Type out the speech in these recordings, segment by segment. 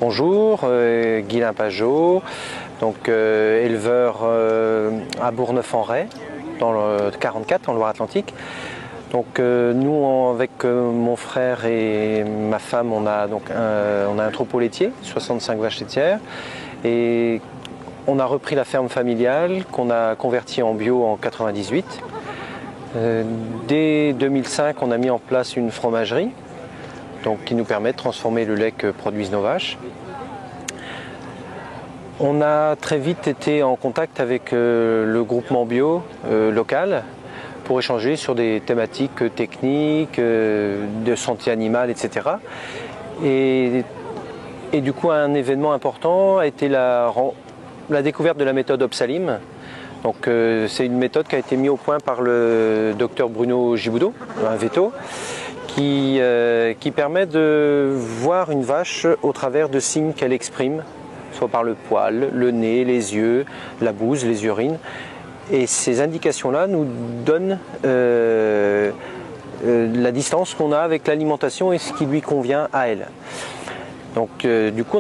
Bonjour, Guylain Pajot, donc éleveur à Bourgneuf-en-Retz, dans le 44 en Loire-Atlantique. Donc nous, avec mon frère et ma femme, on a un troupeau laitier, 65 vaches laitières, et on a repris la ferme familiale qu'on a convertie en bio en 98. Dès 2005, on a mis en place une fromagerie, donc qui nous permet de transformer le lait que produisent nos vaches. On a très vite été en contact avec le groupement bio local pour échanger sur des thématiques techniques, de santé animale, etc. Et du coup, un événement important a été la découverte de la méthode Opsalim. Donc, c'est une méthode qui a été mise au point par le docteur Bruno Giboudot, un veto, qui permet de voir une vache au travers de signes qu'elle exprime, soit par le poil, le nez, les yeux, la bouse, les urines. Et ces indications-là nous donnent la distance qu'on a avec l'alimentation et ce qui lui convient à elle. Donc du coup,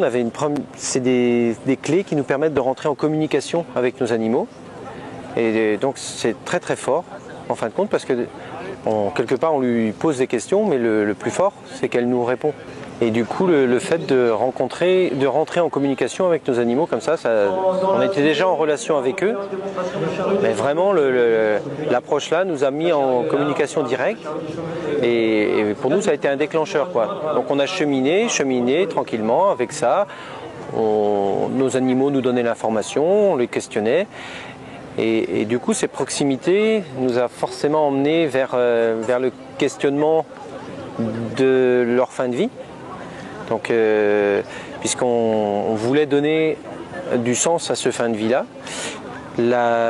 c'est des clés qui nous permettent de rentrer en communication avec nos animaux. Et donc c'est très très fort en fin de compte parce que quelque part on lui pose des questions, mais le plus fort c'est qu'elle nous répond. Et du coup le fait de rentrer en communication avec nos animaux comme ça, on était déjà en relation avec eux, mais vraiment l'approche là nous a mis en communication directe et pour nous ça a été un déclencheur, quoi. Donc on a cheminé tranquillement avec ça, nos animaux nous donnaient l'information, on les questionnait. Et du coup, ces proximités nous a forcément emmenés vers le questionnement de leur fin de vie. Donc, puisqu'on voulait donner du sens à ce fin de vie-là,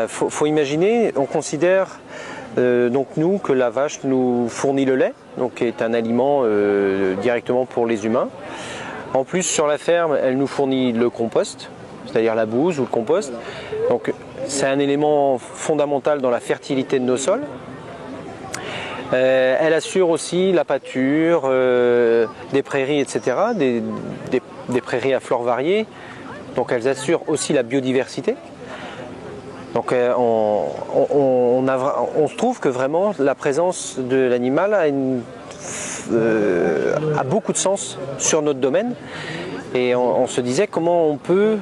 faut imaginer, on considère donc nous que la vache nous fournit le lait, donc qui est un aliment directement pour les humains. En plus, sur la ferme, elle nous fournit le compost, c'est-à-dire la bouse ou le compost. Donc, c'est un élément fondamental dans la fertilité de nos sols. Elle assure aussi la pâture, des prairies, etc., des prairies à flore variée. Donc elles assurent aussi la biodiversité. Donc on se trouve que vraiment la présence de l'animal a beaucoup de sens sur notre domaine. Et on se disait comment on peut,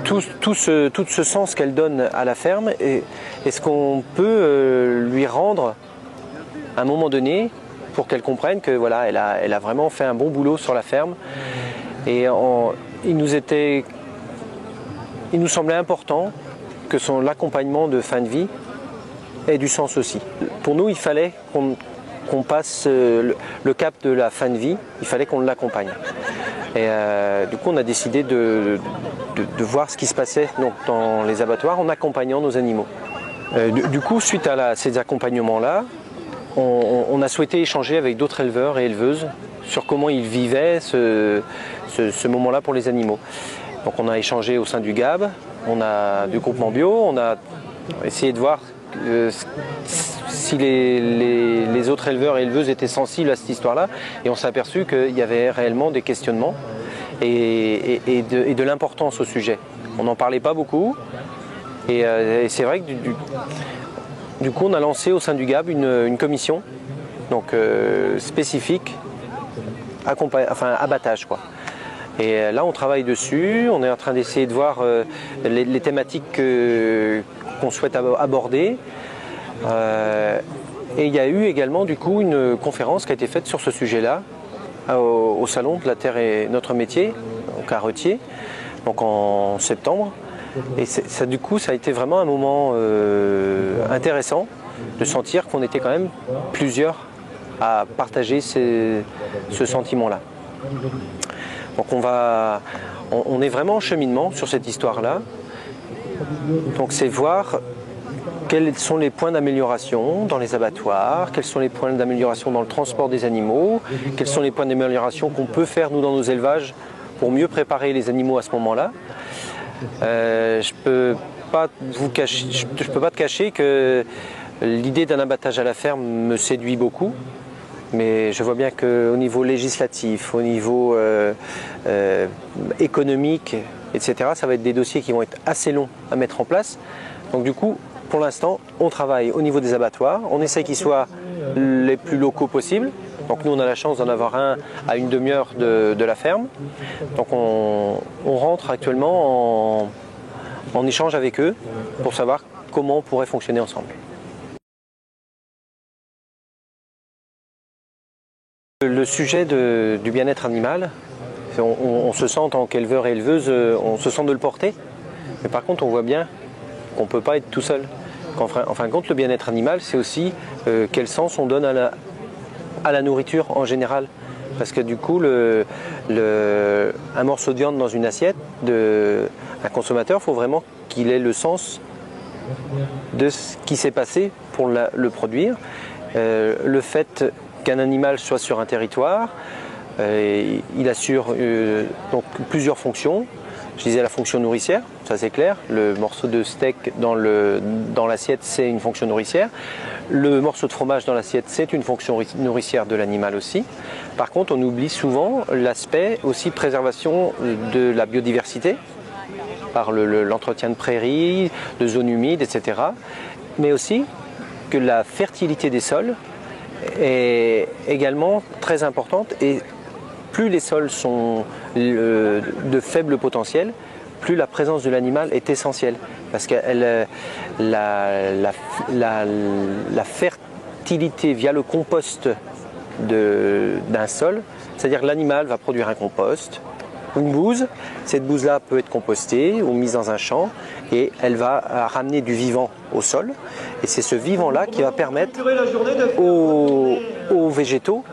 tout ce sens qu'elle donne à la ferme, est-ce qu'on peut lui rendre à un moment donné pour qu'elle comprenne que voilà, elle a vraiment fait un bon boulot sur la ferme. Et il nous semblait important que l'accompagnement de fin de vie ait du sens aussi. Pour nous, il fallait qu'on passe le cap de la fin de vie, il fallait qu'on l'accompagne. Et du coup, on a décidé de voir ce qui se passait donc, dans les abattoirs en accompagnant nos animaux. Du coup, suite à ces accompagnements-là, on a souhaité échanger avec d'autres éleveurs et éleveuses sur comment ils vivaient ce moment-là pour les animaux. Donc on a échangé au sein du GAB, du groupement bio, on a essayé de voir si les autres éleveurs et éleveuses étaient sensibles à cette histoire-là, et on s'est aperçu qu'il y avait réellement des questionnements et de l'importance au sujet. On n'en parlait pas beaucoup, et c'est vrai que du coup on a lancé au sein du GAB une commission donc, spécifique abattage, quoi. Et là on travaille dessus, on est en train d'essayer de voir les thématiques qu'on souhaite aborder. Et il y a eu également du coup une conférence qui a été faite sur ce sujet-là au salon de la Terre et notre métier, donc à Retier, donc en septembre. Et ça, du coup, ça a été vraiment un moment intéressant de sentir qu'on était quand même plusieurs à partager ce sentiment-là. Donc on est vraiment en cheminement sur cette histoire-là. Donc c'est voir quels sont les points d'amélioration dans les abattoirs, quels sont les points d'amélioration dans le transport des animaux, quels sont les points d'amélioration qu'on peut faire nous dans nos élevages pour mieux préparer les animaux à ce moment-là. Je peux pas te cacher que l'idée d'un abattage à la ferme me séduit beaucoup. Mais je vois bien qu'au niveau législatif, au niveau économique, etc., ça va être des dossiers qui vont être assez longs à mettre en place. Donc du coup, pour l'instant, on travaille au niveau des abattoirs, on essaie qu'ils soient les plus locaux possibles. Donc nous, on a la chance d'en avoir un à une demi-heure de la ferme. Donc on rentre actuellement en échange avec eux pour savoir comment on pourrait fonctionner ensemble. Le sujet du bien-être animal, on se sent en tant qu'éleveur et éleveuse, on se sent de le porter. Mais par contre, on voit bien qu'on ne peut pas être tout seul. En fin de compte, le bien-être animal, c'est aussi quel sens on donne à la nourriture en général. Parce que du coup, un morceau de viande dans une assiette d'un consommateur, il faut vraiment qu'il ait le sens de ce qui s'est passé pour le produire. Le fait qu'un animal soit sur un territoire, il assure donc plusieurs fonctions. Je disais la fonction nourricière, ça c'est clair. Le morceau de steak dans l'assiette, c'est une fonction nourricière. Le morceau de fromage dans l'assiette, c'est une fonction nourricière de l'animal aussi. Par contre, on oublie souvent l'aspect aussi préservation de la biodiversité, par l'entretien de prairies, de zones humides, etc. Mais aussi que la fertilité des sols est également très importante, et plus les sols sont de faible potentiel, plus la présence de l'animal est essentielle. Parce que la fertilité via le compost d'un sol, c'est-à-dire que l'animal va produire un compost, une bouse, cette bouse-là peut être compostée ou mise dans un champ et elle va ramener du vivant au sol. Et c'est ce vivant-là qui va permettre aux végétaux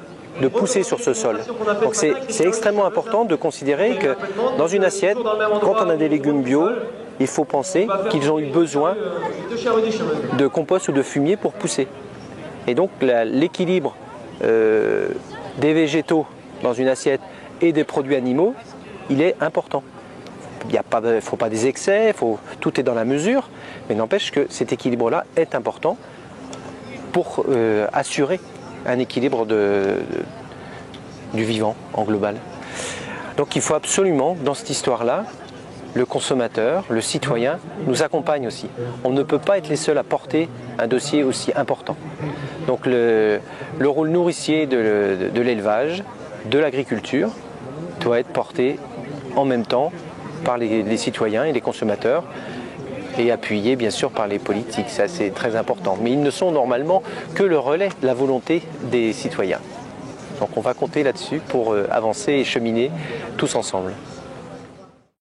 de pousser sur ce sol. Donc c'est extrêmement important de considérer que dans une assiette, quand on a des légumes bio, il faut penser qu'ils ont eu besoin de compost ou de fumier pour pousser. Et donc l'équilibre des végétaux dans une assiette et des produits animaux, il est important. Il ne faut pas des excès, tout est dans la mesure, mais n'empêche que cet équilibre-là est important pour assurer un équilibre du vivant en global. Donc il faut absolument, dans cette histoire-là, le consommateur, le citoyen, nous accompagne aussi. On ne peut pas être les seuls à porter un dossier aussi important. Donc le rôle nourricier de l'élevage, de l'agriculture, doit être porté en même temps par les citoyens et les consommateurs, et appuyé bien sûr par les politiques, ça c'est très important. Mais ils ne sont normalement que le relais de la volonté des citoyens. Donc on va compter là-dessus pour avancer et cheminer tous ensemble.